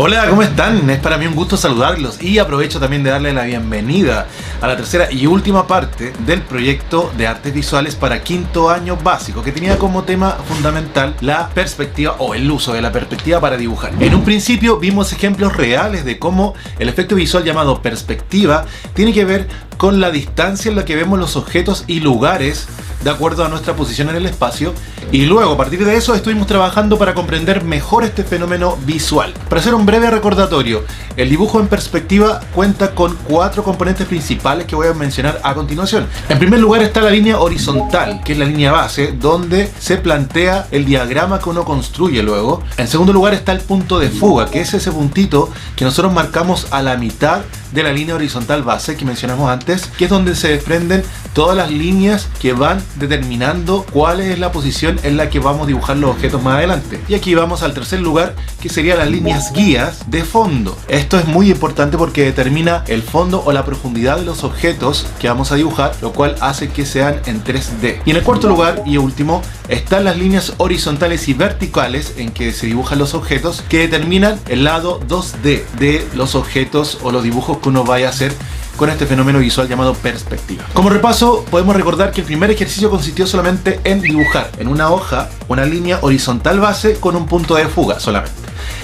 Hola, ¿cómo están? Es para mí un gusto saludarlos y aprovecho también de darle la bienvenida a la tercera y última parte del proyecto de artes visuales para quinto año básico, que tenía como tema fundamental la perspectiva o el uso de la perspectiva para dibujar. En un principio vimos ejemplos reales de cómo el efecto visual llamado perspectiva tiene que ver con la distancia en la que vemos los objetos y lugares de acuerdo a nuestra posición en el espacio, y luego a partir de eso estuvimos trabajando para comprender mejor este fenómeno visual. Para hacer un breve recordatorio, el dibujo en perspectiva cuenta con 4 componentes principales que voy a mencionar a continuación. En primer lugar está la línea horizontal, que es la línea base, donde se plantea el diagrama que uno construye luego. En segundo lugar está el punto de fuga, que es ese puntito que nosotros marcamos a la mitad de la línea horizontal base que mencionamos antes, que es donde se desprenden todas las líneas que van determinando cuál es la posición en la que vamos a dibujar los objetos más adelante. Y aquí vamos al tercer lugar, que serían las líneas guías de fondo. Esto es muy importante porque determina el fondo o la profundidad de los objetos que vamos a dibujar, lo cual hace que sean en 3D. Y en el cuarto lugar y último están las líneas horizontales y verticales en que se dibujan los objetos, que determinan el lado 2D de los objetos o los dibujos que uno vaya a hacer con este fenómeno visual llamado perspectiva. Como repaso, podemos recordar que el primer ejercicio consistió solamente en dibujar en una hoja una línea horizontal base con un punto de fuga solamente.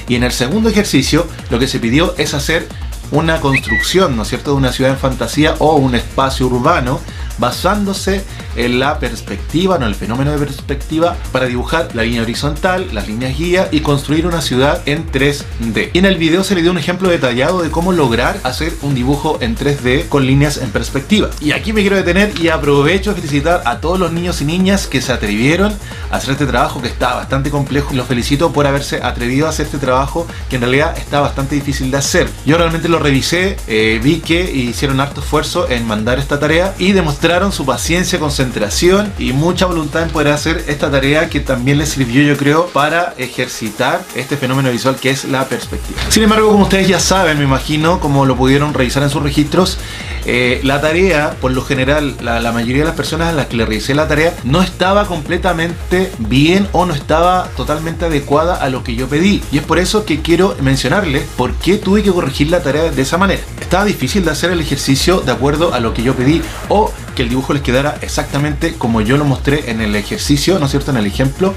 Y en el segundo ejercicio lo que se pidió es hacer una construcción, ¿no es cierto?, de una ciudad en fantasía o un espacio urbano basándose en la perspectiva, no el fenómeno de perspectiva, para dibujar la línea horizontal, las líneas guía y construir una ciudad en 3D. Y en el video se le dio un ejemplo detallado de cómo lograr hacer un dibujo en 3D con líneas en perspectiva. Y aquí me quiero detener y aprovecho de felicitar a todos los niños y niñas que se atrevieron a hacer este trabajo, que está bastante complejo. Los felicito por haberse atrevido a hacer este trabajo, que en realidad está bastante difícil de hacer. Yo realmente lo revisé, vi que hicieron harto esfuerzo en mandar esta tarea y demostraron su paciencia, concentración y mucha voluntad en poder hacer esta tarea, que también les sirvió, yo creo, para ejercitar este fenómeno visual que es la perspectiva. Sin embargo, como ustedes ya saben, me imagino, como lo pudieron revisar en sus registros, la tarea, por lo general, la mayoría de las personas a las que le revisé la tarea no estaba completamente bien o no estaba totalmente adecuada a lo que yo pedí. Y es por eso que quiero mencionarles por qué tuve que corregir la tarea de esa manera. Estaba difícil de hacer el ejercicio de acuerdo a lo que yo pedí, o que el dibujo les quedara exactamente como yo lo mostré en el ejercicio, ¿no es cierto?, en el ejemplo.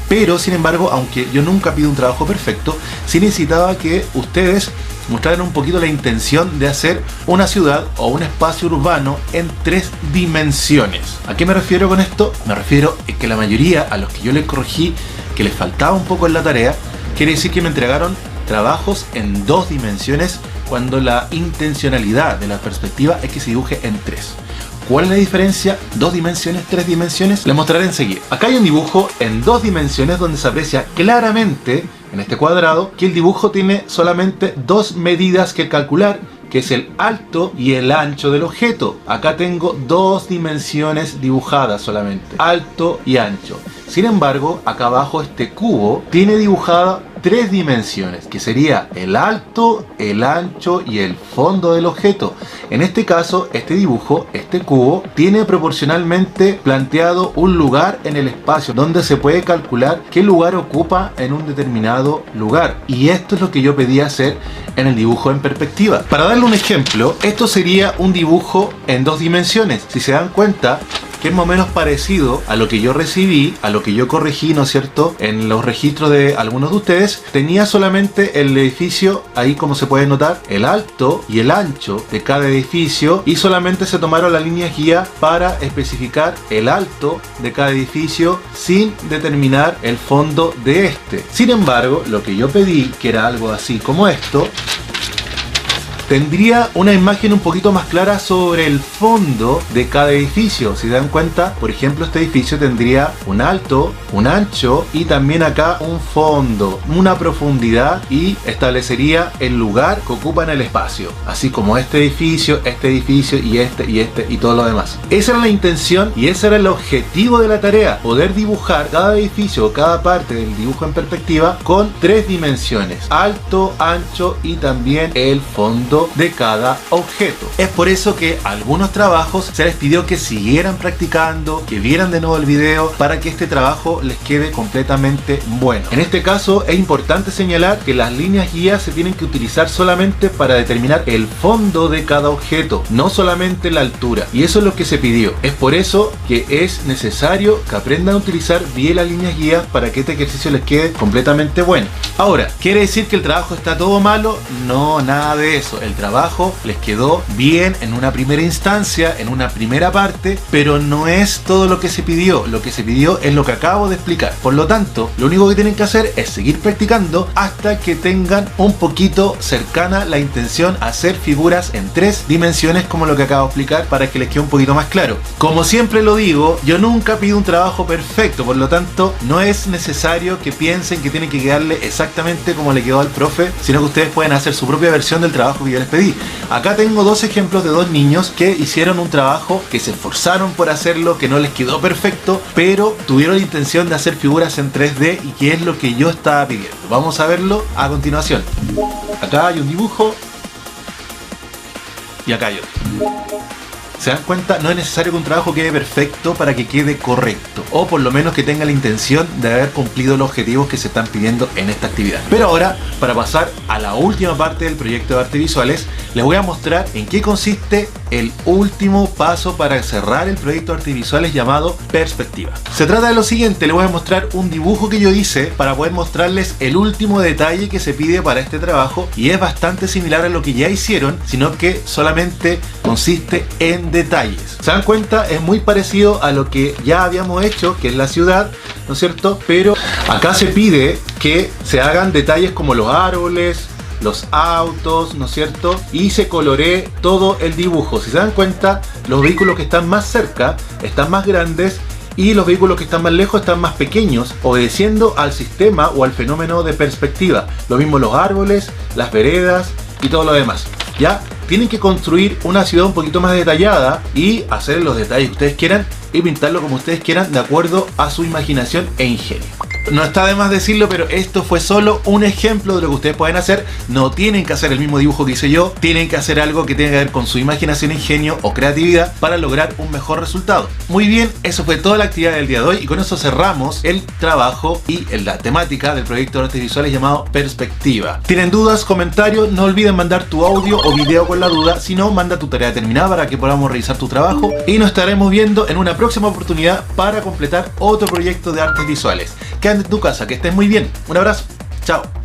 Pero sin embargo, aunque yo nunca pido un trabajo perfecto, sí necesitaba que ustedes mostraran un poquito la intención de hacer una ciudad o un espacio urbano en 3 dimensiones. ¿A qué me refiero con esto? Me refiero a que la mayoría a los que yo les corregí que les faltaba un poco en la tarea, quiere decir que me entregaron trabajos en 2 dimensiones cuando la intencionalidad de la perspectiva es que se dibuje en 3. ¿Cuál es la diferencia? 2 dimensiones, 3 dimensiones. Les mostraré enseguida. Acá hay un dibujo en 2 dimensiones donde se aprecia claramente en este cuadrado que el dibujo tiene solamente 2 medidas que calcular, que es el alto y el ancho del objeto. Acá tengo 2 dimensiones dibujadas solamente, alto y ancho. Sin embargo, acá abajo este cubo tiene dibujada 3 dimensiones, que sería el alto, el ancho y el fondo del objeto. En este caso, este dibujo, este cubo, tiene proporcionalmente planteado un lugar en el espacio donde se puede calcular qué lugar ocupa en un determinado lugar. Y esto es lo que yo pedí hacer en el dibujo en perspectiva. Para darle un ejemplo, esto sería un dibujo en 2 dimensiones. Si se dan cuenta, que es más o menos parecido a lo que yo recibí, a lo que yo corregí, ¿no es cierto?, en los registros de algunos de ustedes. Tenía solamente el edificio, ahí como se puede notar, el alto y el ancho de cada edificio, y solamente se tomaron las líneas guía para especificar el alto de cada edificio sin determinar el fondo de este. Sin embargo, lo que yo pedí, que era algo así como esto, tendría una imagen un poquito más clara sobre el fondo de cada edificio. Si se dan cuenta, por ejemplo, este edificio tendría un alto, un ancho y también acá un fondo, una profundidad, y establecería el lugar que ocupa en el espacio, así como este edificio y este y todo lo demás. Esa era la intención y ese era el objetivo de la tarea: poder dibujar cada edificio o cada parte del dibujo en perspectiva con 3 dimensiones, alto, ancho y también el fondo fondo de cada objeto. Es por eso que a algunos trabajos se les pidió que siguieran practicando, que vieran de nuevo el video para que este trabajo les quede completamente bueno. En este caso es importante señalar que las líneas guías se tienen que utilizar solamente para determinar el fondo de cada objeto, no solamente la altura, y eso es lo que se pidió. Es por eso que es necesario que aprendan a utilizar bien las líneas guías para que este ejercicio les quede completamente bueno. Ahora, ¿quiere decir que el trabajo está todo malo? No, nada de eso. El trabajo les quedó bien en una primera instancia, en una primera parte, pero no es todo lo que se pidió. Lo que se pidió es lo que acabo de explicar. Por lo tanto, lo único que tienen que hacer es seguir practicando hasta que tengan un poquito cercana la intención a hacer figuras en 3 dimensiones, como lo que acabo de explicar, para que les quede un poquito más claro. Como siempre lo digo, yo nunca pido un trabajo perfecto, por lo tanto no es necesario que piensen que tienen que quedarle exactamente como le quedó al profe, sino que ustedes pueden hacer su propia versión del trabajo que yo les pedí. Acá tengo 2 ejemplos de 2 niños que hicieron un trabajo, que se esforzaron por hacerlo, que no les quedó perfecto, pero tuvieron la intención de hacer figuras en 3D, y que es lo que yo estaba pidiendo. Vamos a verlo a continuación. Acá hay un dibujo y acá hay otro. ¿Se dan cuenta? No es necesario que un trabajo quede perfecto para que quede correcto, o por lo menos que tenga la intención de haber cumplido los objetivos que se están pidiendo en esta actividad. Pero ahora, para pasar a la última parte del proyecto de artes visuales, les voy a mostrar en qué consiste el último paso para cerrar el proyecto de artes visuales, llamado perspectiva. Se trata de lo siguiente: les voy a mostrar un dibujo que yo hice para poder mostrarles el último detalle que se pide para este trabajo, y es bastante similar a lo que ya hicieron, sino que solamente consiste en detalles. ¿Se dan cuenta? Es muy parecido a lo que ya habíamos hecho, que es la ciudad, ¿no es cierto? Pero acá se pide que se hagan detalles como los árboles, los autos, ¿no es cierto? Y se coloree todo el dibujo. Si se dan cuenta, los vehículos que están más cerca están más grandes, y los vehículos que están más lejos están más pequeños, obedeciendo al sistema o al fenómeno de perspectiva. Lo mismo los árboles, las veredas y todo lo demás. ¿Ya? Tienen que construir una ciudad un poquito más detallada y hacer los detalles que ustedes quieran y pintarlo como ustedes quieran, de acuerdo a su imaginación e ingenio. No está de más decirlo, pero esto fue solo un ejemplo de lo que ustedes pueden hacer. No tienen que hacer el mismo dibujo que hice yo, tienen que hacer algo que tenga que ver con su imaginación, ingenio o creatividad para lograr un mejor resultado. Muy bien, eso fue toda la actividad del día de hoy, y con eso cerramos el trabajo y la temática del proyecto de artes visuales llamado Perspectiva. ¿Tienen dudas, comentarios? No olviden mandar tu audio o video con la duda. Si no, manda tu tarea terminada para que podamos revisar tu trabajo, y nos estaremos viendo en una próxima oportunidad para completar otro proyecto de artes visuales. Quédate en tu casa, que estés muy bien. Un abrazo. Chao.